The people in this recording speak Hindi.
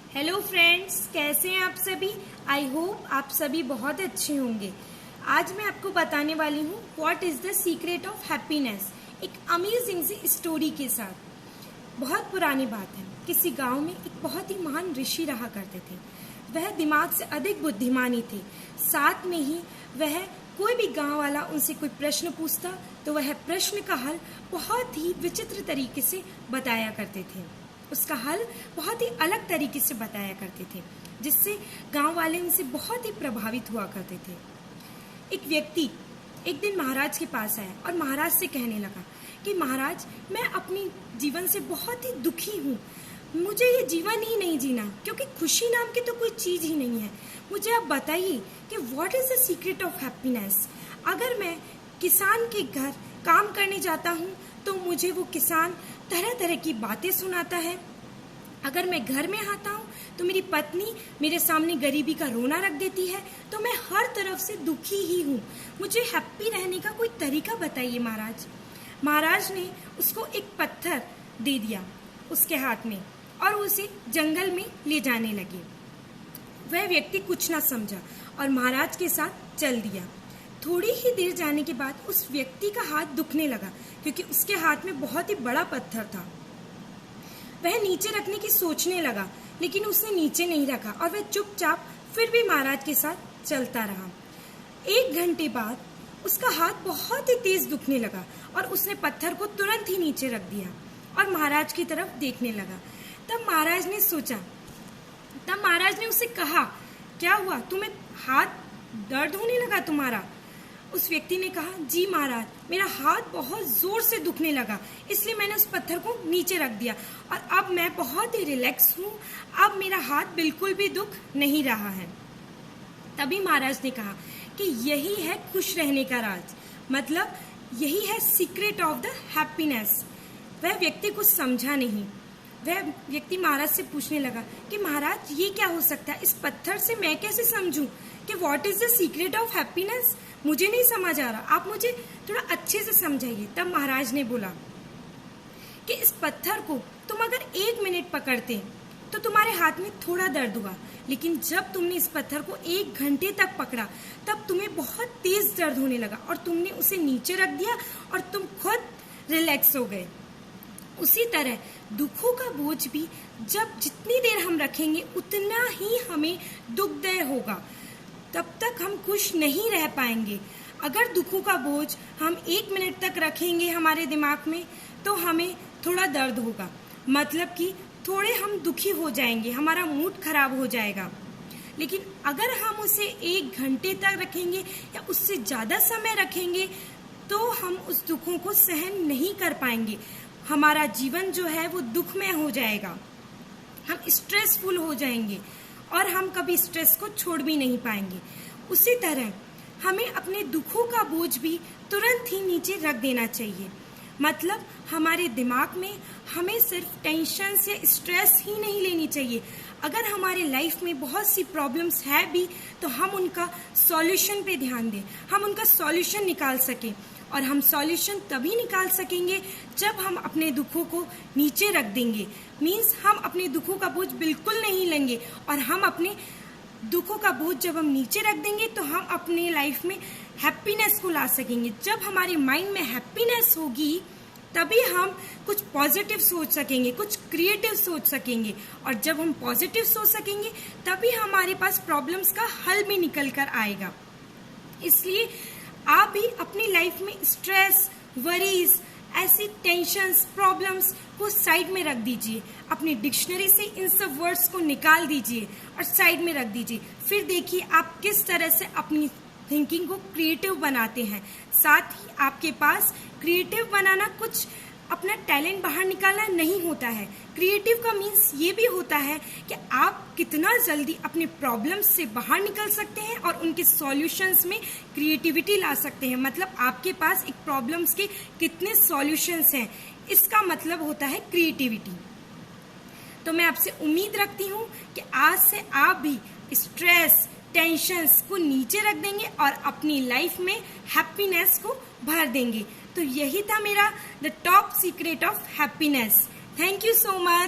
हेलो फ्रेंड्स, कैसे हैं आप सभी। आई होप आप सभी बहुत अच्छे होंगे। आज मैं आपको बताने वाली हूँ what is the secret of happiness, एक अमेजिंग सी स्टोरी के साथ। बहुत पुरानी बात है, किसी गांव में एक बहुत ही महान ऋषि रहा करते थे। वह दिमाग से अधिक बुद्धिमानी थे। साथ में ही वह कोई भी गांव वाला उनसे कोई प्रश्न पूछता तो वह प्रश्न का हल बहुत ही विचित्र तरीके से बताया करते थे। उसका हल बहुत ही अलग तरीके से बताया करते थे, जिससे गांव वाले उनसे बहुत ही प्रभावित हुआ करते थे। एक व्यक्ति एक दिन महाराज के पास आया और महाराज से कहने लगा कि महाराज, मैं अपनी जीवन से बहुत ही दुखी हूँ। मुझे ये जीवन ही नहीं जीना, क्योंकि खुशी नाम की तो कोई चीज ही नहीं है। मुझे आप बताइए कि what is the secret of happiness. अगर मैं किसान के घर काम करने जाता हूँ तो मुझे वो किसान तरह तरह की बातें सुनाता है। अगर मैं घर में आता हूँ तो मेरी पत्नी मेरे सामने गरीबी का रोना रख देती है, तो मैं हर तरफ से दुखी ही हूँ। मुझे हैप्पी रहने का कोई तरीका बताइए महाराज। महाराज ने उसको एक पत्थर दे दिया उसके हाथ में और उसे जंगल में ले जाने लगे। वह व्यक्ति कुछ ना समझा और महाराज के साथ चल दिया। थोड़ी ही देर जाने के बाद उस व्यक्ति का हाथ दुखने लगा, क्योंकि उसके हाथ में बहुत ही बड़ा पत्थर था। वह नीचे रखने की सोचने लगा, लेकिन उसने नीचे नहीं रखा और वह चुपचाप फिर भी महाराज के साथ चलता रहा। 1 घंटे बाद उसका हाथ बहुत ही तेज दुखने लगा और उसने पत्थर को तुरंत ही नीचे रख दिया और महाराज की तरफ देखने लगा। तब महाराज ने उससे कहा, क्या हुआ, तुम्हें हाथ दर्द होने लगा तुम्हारा? उस व्यक्ति ने कहा, जी महाराज, मेरा हाथ बहुत जोर से दुखने लगा, इसलिए मैंने उस पत्थर को नीचे रख दिया और अब मैं बहुत ही रिलैक्स हूँ। अब मेरा हाथ बिल्कुल भी दुख नहीं रहा है। तभी महाराज ने कहा कि यही है खुश रहने का राज, मतलब यही है सीक्रेट ऑफ द हैप्पीनेस। वह व्यक्ति कुछ समझा नहीं। वह व्यक्ति महाराज से पूछने लगा कि महाराज, ये क्या हो सकता है? इस पत्थर से मैं कैसे समझूं कि what is the secret of happiness? मुझे नहीं समझ आ रहा, आप मुझे थोड़ा अच्छे से समझाइए। तब महाराज ने बोला कि इस पत्थर को तुम अगर 1 मिनट पकड़ते तो तुम्हारे हाथ में थोड़ा दर्द हुआ, लेकिन जब तुमने इस पत्थर को 1 घंटे तक पकड़ा तब तुम्हें बहुत तेज दर्द होने लगा और तुमने उसे नीचे रख दिया और तुम खुद रिलैक्स हो गए। उसी तरह दुखों का बोझ भी जब जितनी देर हम रखेंगे उतना ही हमें दुखदायक होगा, तब तक हम खुश नहीं रह पाएंगे। अगर दुखों का बोझ हम 1 मिनट तक रखेंगे हमारे दिमाग में तो हमें थोड़ा दर्द होगा, मतलब कि थोड़े हम दुखी हो जाएंगे, हमारा मूड खराब हो जाएगा। लेकिन अगर हम उसे 1 घंटे तक रखेंगे या उससे ज्यादा समय रखेंगे तो हम उस दुखों को सहन नहीं कर पाएंगे। हमारा जीवन जो है वो दुखमय हो जाएगा, हम स्ट्रेसफुल हो जाएंगे और हम कभी स्ट्रेस को छोड़ भी नहीं पाएंगे। उसी तरह हमें अपने दुखों का बोझ भी तुरंत ही नीचे रख देना चाहिए। मतलब हमारे दिमाग में हमें सिर्फ टेंशन या स्ट्रेस ही नहीं लेनी चाहिए। अगर हमारे लाइफ में बहुत सी प्रॉब्लम्स है भी तो हम उनका सॉल्यूशन पे ध्यान दें, हम उनका सॉल्यूशन निकाल सकें। और हम सॉल्यूशन तभी निकाल सकेंगे जब हम अपने दुखों को नीचे रख देंगे। मीन्स हम अपने दुखों का बोझ बिल्कुल नहीं लेंगे और हम अपने दुखों का बोझ जब हम नीचे रख देंगे तो हम अपने लाइफ में हैप्पीनेस को ला सकेंगे। जब हमारे माइंड में हैप्पीनेस होगी तभी हम कुछ पॉजिटिव सोच सकेंगे, कुछ क्रिएटिव सोच सकेंगे, और जब हम पॉजिटिव सोच सकेंगे तभी हमारे पास प्रॉब्लम्स का हल भी निकल कर आएगा। इसलिए आप भी अपनी लाइफ में स्ट्रेस, वरीज, ऐसी टेंशन्स, प्रॉब्लम्स को साइड में रख दीजिए। अपनी डिक्शनरी से इन सब वर्ड्स को निकाल दीजिए और साइड में रख दीजिए। फिर देखिए आप किस तरह से अपनी थिंकिंग को क्रिएटिव बनाते हैं। साथ ही आपके पास क्रिएटिव बनाना कुछ अपना टैलेंट बाहर निकालना नहीं होता है। क्रिएटिव का मीन्स ये भी होता है कि आप कितना जल्दी अपने प्रॉब्लम्स से बाहर निकल सकते हैं और उनके सॉल्यूशंस में क्रिएटिविटी ला सकते हैं। मतलब आपके पास एक प्रॉब्लम्स के कितने सॉल्यूशंस हैं, इसका मतलब होता है क्रिएटिविटी। तो मैं आपसे उम्मीद रखती हूँ कि आज से आप भी स्ट्रेस, टेंशन्स को नीचे रख देंगे और अपनी लाइफ में हैप्पीनेस को भर देंगे। तो यही था मेरा the top secret of happiness. Thank you so much.